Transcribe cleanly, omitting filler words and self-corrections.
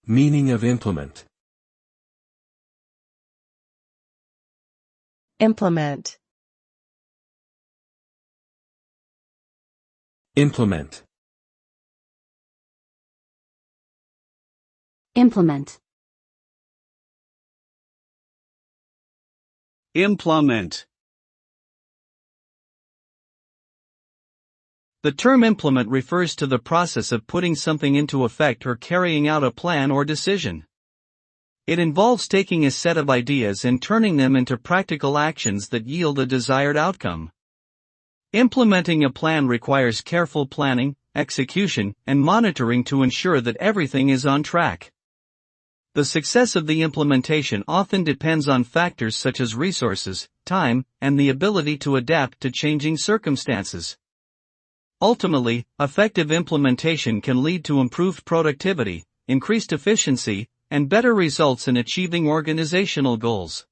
Meaning of implement. Implement. Implement. Implement. Implement. The term implement refers to the process of putting something into effect or carrying out a plan or decision. It involves taking a set of ideas and turning them into practical actions that yield a desired outcome. Implementing a plan requires careful planning, execution, and monitoring to ensure that everything is on track. The success of the implementation often depends on factors such as resources, time, and the ability to adapt to changing circumstances. Ultimately, effective implementation can lead to improved productivity, increased efficiency, and better results in achieving organizational goals.